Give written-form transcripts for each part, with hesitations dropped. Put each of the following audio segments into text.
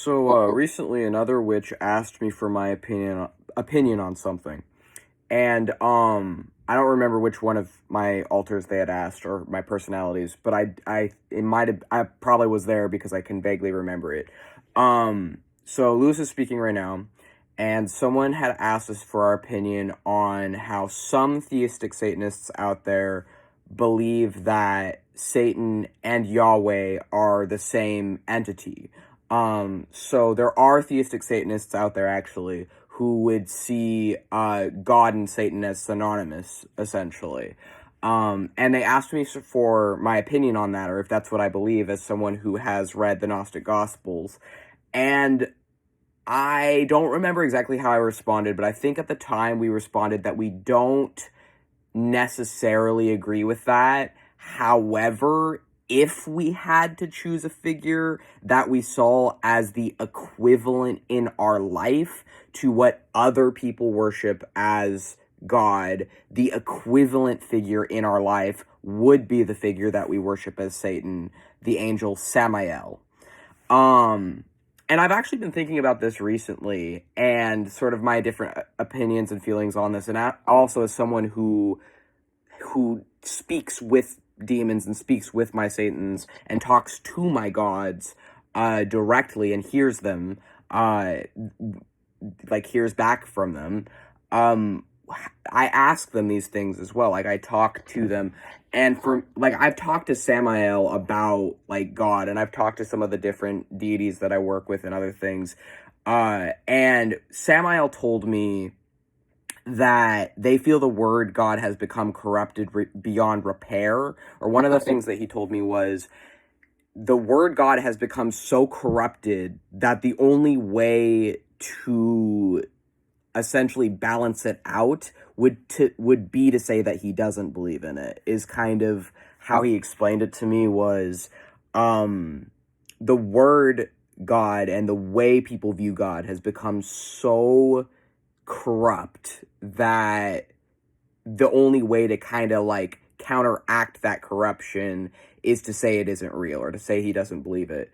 Recently another witch asked me for my opinion on something. And I don't remember which one of my alters they had asked or my personalities, but I probably was there because I can vaguely remember it. So Luise is speaking right now, and someone had asked us for our opinion on how some theistic Satanists out there believe that Satan and Yahweh are the same entity. So there are theistic Satanists out there actually who would see God and Satan as synonymous, essentially. And they asked me for my opinion on that, or if that's what I believe, as someone who has read the Gnostic Gospels. And I don't remember exactly how I responded, but I think at the time we responded that we don't necessarily agree with that. However, if we had to choose a figure that we saw as the equivalent in our life to what other people worship as God, the equivalent figure in our life would be the figure that we worship as Satan, the angel Samael. And I've actually been thinking about this recently and sort of my different opinions and feelings on this. And also as someone who speaks with demons and speaks with my Satans and talks to my gods directly and hears them, hears back from them, I ask them these things as well. Like, I talk to them, and I've talked to Samael about, God, and I've talked to some of the different deities that I work with and other things, and Samael told me that they feel the word God has become corrupted beyond repair, or one of the things that he told me was, the word God has become so corrupted that the only way to essentially balance it out would be to say that he doesn't believe in it, is kind of how he explained it to me. Was the word God and the way people view God has become so corrupt that the only way to kind of counteract that corruption is to say it isn't real, or to say he doesn't believe it.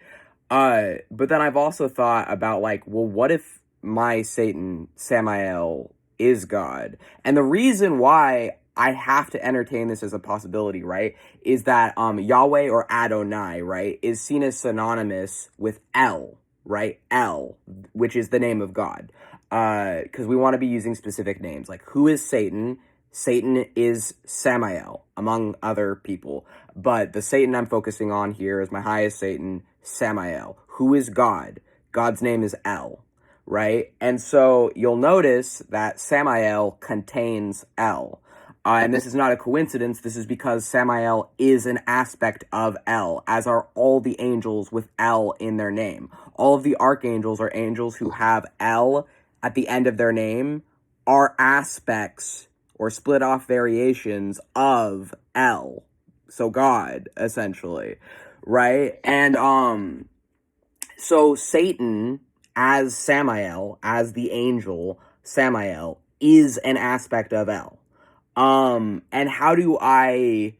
But then I've also thought about what if my Satan, Samael, is God? And the reason why I have to entertain this as a possibility, right, is that Yahweh, or Adonai, right, is seen as synonymous with El, right? El, which is the name of God. Because we want to be using specific names. Like, who is Satan? Satan is Samael, among other people. But the Satan I'm focusing on here is my highest Satan, Samael. Who is God? God's name is El, right? And so you'll notice that Samael contains El. And this is not a coincidence. This is because Samael is an aspect of El, as are all the angels with El in their name. All of the archangels are angels who have El at the end of their name, are aspects or split off variations of El. So God, essentially, right? And so Satan, as Samael, as the angel Samael, is an aspect of El. And how do I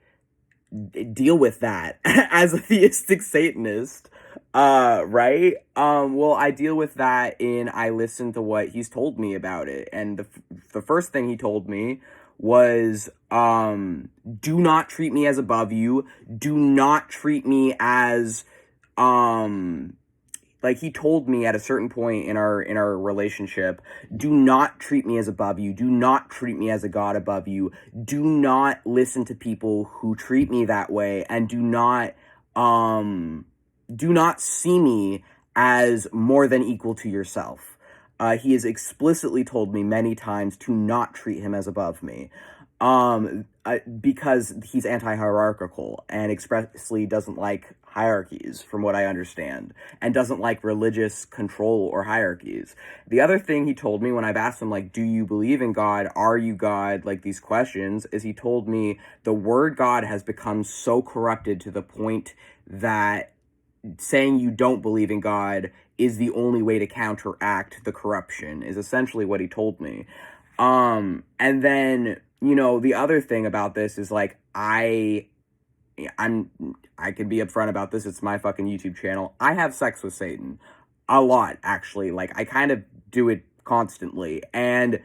deal with that as a theistic Satanist? Right? Well, I deal with that I listen to what he's told me about it. And the first thing he told me was, do not treat me as above you. Do not treat me as, he told me at a certain point in our relationship, do not treat me as above you. Do not treat me as a god above you. Do not listen to people who treat me that way, and do not see me as more than equal to yourself. He has explicitly told me many times to not treat him as above me. Because he's anti-hierarchical and expressly doesn't like hierarchies, from what I understand, and doesn't like religious control or hierarchies. The other thing he told me when I've asked him, do you believe in God? Are you God? These questions, is he told me the word God has become so corrupted to the point that saying you don't believe in God is the only way to counteract the corruption, is essentially what he told me. And then, the other thing about this is, I can be upfront about this. It's my fucking YouTube channel. I have sex with Satan. A lot, actually. Like, I kind of do it constantly. And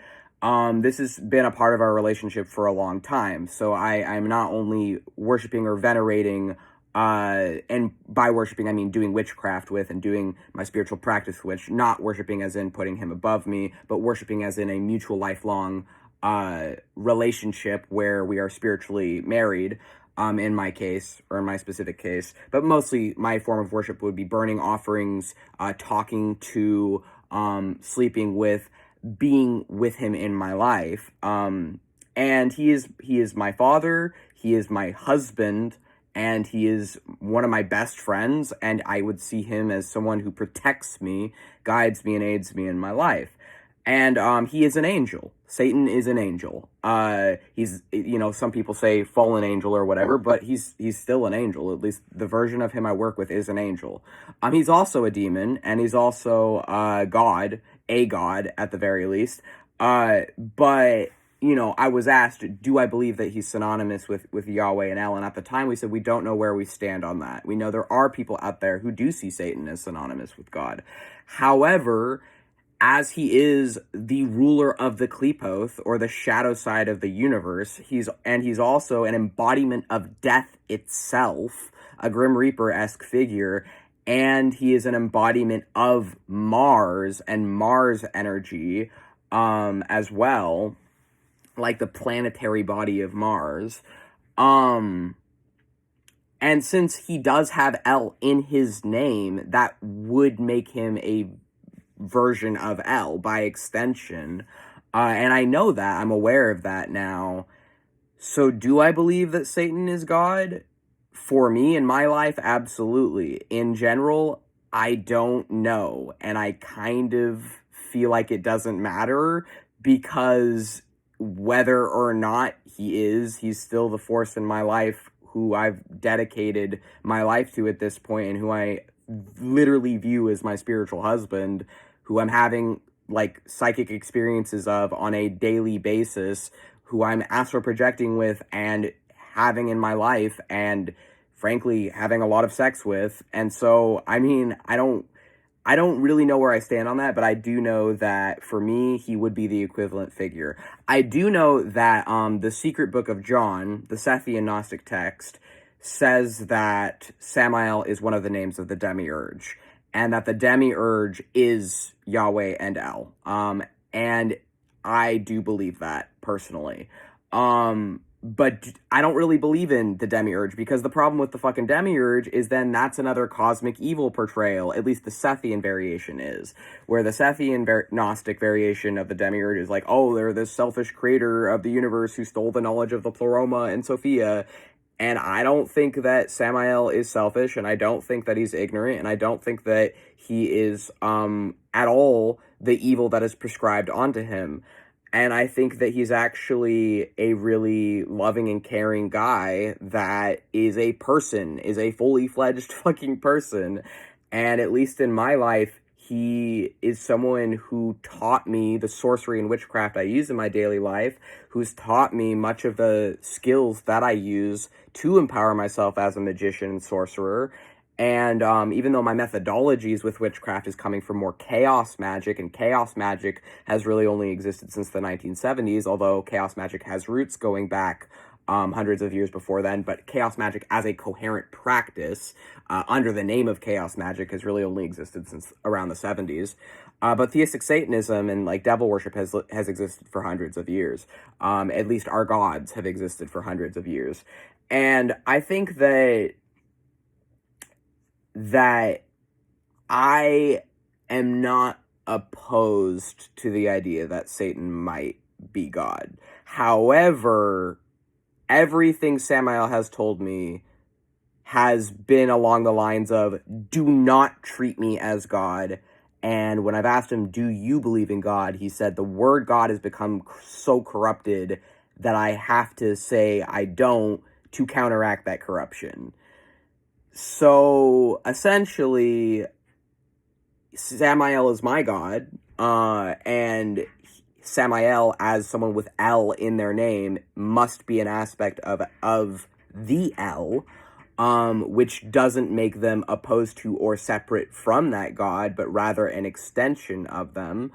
this has been a part of our relationship for a long time. So I'm not only worshiping or venerating, and by worshiping, I mean doing witchcraft with and doing my spiritual practice, which not worshiping as in putting him above me, but worshiping as in a mutual lifelong relationship where we are spiritually married. In my case, or in my specific case, but mostly my form of worship would be burning offerings, talking to, sleeping with, being with him in my life. And he is my father, he is my husband, and he is one of my best friends, and I would see him as someone who protects me, guides me, and aids me in my life. And he is an angel. Satan is an angel. He's, some people say fallen angel or whatever, but he's still an angel. At least the version of him I work with is an angel. He's also a demon, and he's also God, a god at the very least. But I was asked, do I believe that he's synonymous with Yahweh and El? And at the time we said we don't know where we stand on that. We know there are people out there who do see Satan as synonymous with God. However, as he is the ruler of the Qlipoth, or the shadow side of the universe, he's also an embodiment of death itself, a Grim Reaper-esque figure, and he is an embodiment of Mars and Mars energy, as well, like the planetary body of Mars. And since he does have El in his name, that would make him a version of El by extension. And I know that. I'm aware of that now. So do I believe that Satan is God? For me, in my life, absolutely. In general, I don't know. And I kind of feel like it doesn't matter, because whether or not he's still the force in my life who I've dedicated my life to at this point, and who I literally view as my spiritual husband, who I'm having like psychic experiences of on a daily basis, who I'm astral projecting with and having in my life, and frankly having a lot of sex with. And so, I mean, I don't really know where I stand on that, but I do know that for me, he would be the equivalent figure. I do know that the Secret Book of John, the Sethian Gnostic text, says that Samael is one of the names of the Demiurge, and that the Demiurge is Yahweh and El. And I do believe that, personally. But I don't really believe in the Demiurge, because the problem with the fucking Demiurge is then that's another cosmic evil portrayal, at least the Sethian variation is, where the Sethian Gnostic variation of the Demiurge is like, oh, they're this selfish creator of the universe who stole the knowledge of the Pleroma and Sophia. And I don't think that Samael is selfish, and I don't think that he's ignorant, and I don't think that he is at all the evil that is prescribed onto him. And I think that he's actually a really loving and caring guy that is a person, is a fully fledged fucking person. And at least in my life, he is someone who taught me the sorcery and witchcraft I use in my daily life, who's taught me much of the skills that I use to empower myself as a magician and sorcerer. And even though my methodologies with witchcraft is coming from more chaos magic, and chaos magic has really only existed since the 1970s, although chaos magic has roots going back hundreds of years before then, but chaos magic as a coherent practice under the name of chaos magic has really only existed since around the 70s. But theistic Satanism and like devil worship has existed for hundreds of years. At least our gods have existed for hundreds of years. And I think that I am not opposed to the idea that Satan might be God. However, everything Samael has told me has been along the lines of, do not treat me as God. And when I've asked him, do you believe in God? He said, the word God has become so corrupted that I have to say I don't to counteract that corruption. So, essentially, Samael is my God, and Samael, as someone with El in their name, must be an aspect of the El. which doesn't make them opposed to or separate from that God, but rather an extension of them.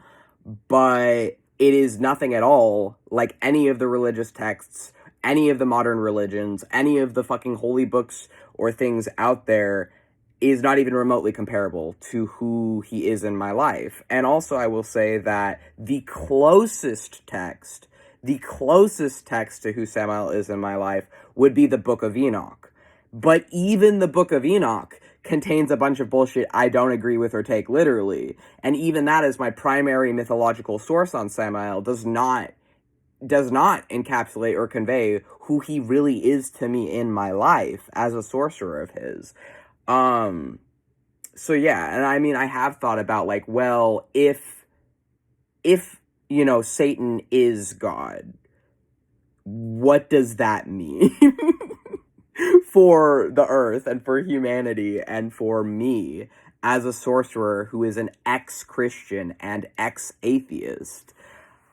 But it is nothing at all like any of the religious texts, any of the modern religions, any of the fucking holy books or things out there is not even remotely comparable to who he is in my life. And also, I will say that the closest text to who Samael is in my life would be the Book of Enoch. But even the Book of Enoch contains a bunch of bullshit I don't agree with or take literally. And even that, as my primary mythological source on Samael, does not encapsulate or convey who he really is to me in my life as a sorcerer of his. So yeah, and I mean, I have thought about, like, well, if Satan is God, what does that mean for the earth and for humanity and for me as a sorcerer who is an ex-Christian and ex-atheist?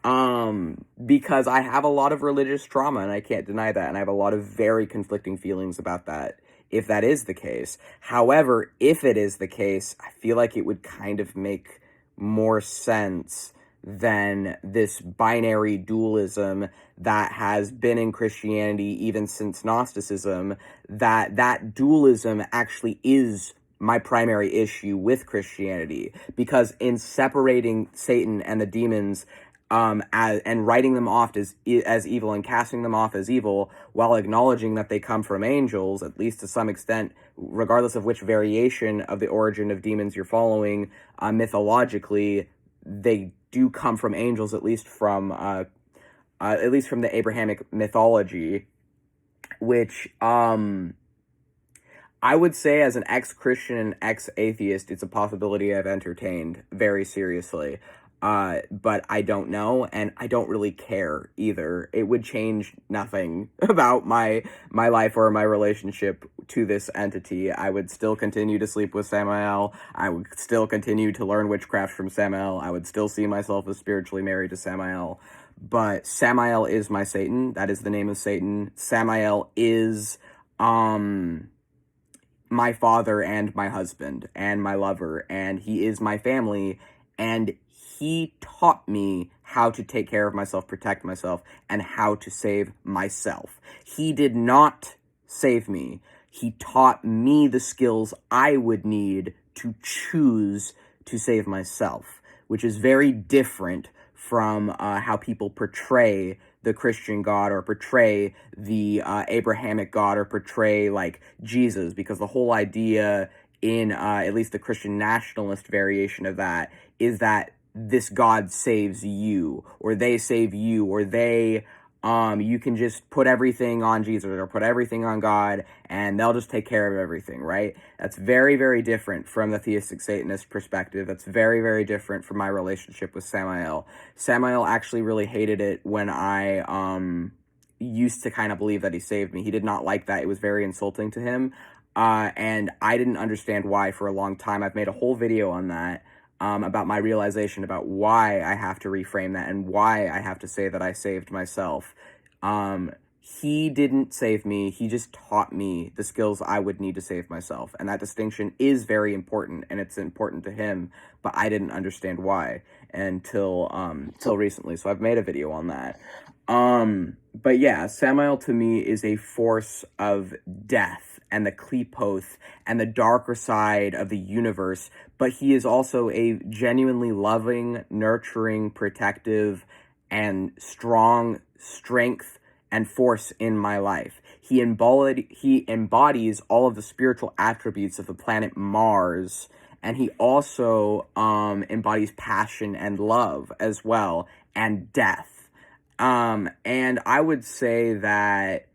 Because I have a lot of religious trauma, and I can't deny that, and I have a lot of very conflicting feelings about that, if that is the case. However, if it is the case, I feel like it would kind of make more sense than this binary dualism that has been in Christianity even since Gnosticism, that dualism actually is my primary issue with Christianity, because in separating Satan and the demons, and writing them off as evil and casting them off as evil, while acknowledging that they come from angels, at least to some extent, regardless of which variation of the origin of demons you're following, mythologically, they do come from angels, at least from the Abrahamic mythology, which, I would say, as an ex-Christian and ex-atheist, it's a possibility I've entertained very seriously. But I don't know, and I don't really care either. It would change nothing about my life or my relationship to this entity. I would still continue to sleep with Samael. I would still continue to learn witchcraft from Samael. I would still see myself as spiritually married to Samael. But Samael is my Satan. That is the name of Satan. Samael is, my father and my husband and my lover, and he is my family, and he taught me how to take care of myself, protect myself, and how to save myself. He did not save me. He taught me the skills I would need to choose to save myself, which is very different from how people portray the Christian God, or portray the Abrahamic God, or portray, like, Jesus, because the whole idea in at least the Christian nationalist variation of that is that this God saves you, or they save you, or they, you can just put everything on Jesus, or put everything on God, and they'll just take care of everything, right? That's very, very different from the theistic Satanist perspective. That's very, very different from my relationship with Samael. Samael actually really hated it when I, used to kind of believe that he saved me. He did not like that. It was very insulting to him, and I didn't understand why for a long time. I've made a whole video on that, about my realization about why I have to reframe that and why I have to say that I saved myself. He didn't save me. He just taught me the skills I would need to save myself. And that distinction is very important, and it's important to him, but I didn't understand why until till recently. So I've made a video on that. But yeah, Samael to me is a force of death and the Klepoth and the darker side of the universe, but he is also a genuinely loving, nurturing, protective, and strong strength and force in my life. He embodies all of the spiritual attributes of the planet Mars, and he also embodies passion and love as well, and death. And I would say that,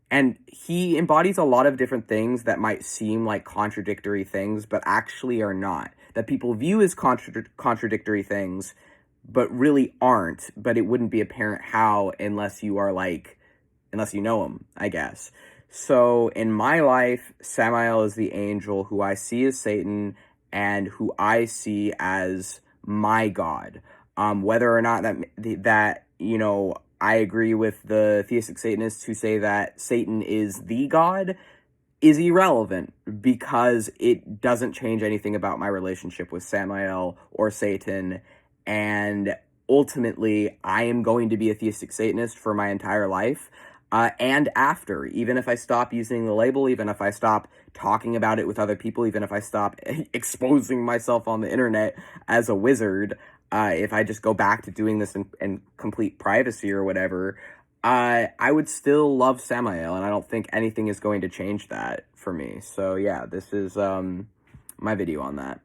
and he embodies a lot of different things that might seem like contradictory things, but actually are not. That people view as contradictory things, but really aren't. But it wouldn't be apparent how unless you know him, I guess. So in my life, Samael is the angel who I see as Satan and who I see as my God. Whether or not that I agree with the theistic Satanists who say that Satan is the God, is irrelevant because it doesn't change anything about my relationship with Samael or Satan. And ultimately, I am going to be a theistic Satanist for my entire life. And after, even if I stop using the label, even if I stop talking about it with other people, even if I stop exposing myself on the internet as a wizard, if I just go back to doing this in complete privacy or whatever, I would still love Samael, and I don't think anything is going to change that for me. So yeah, this is my video on that.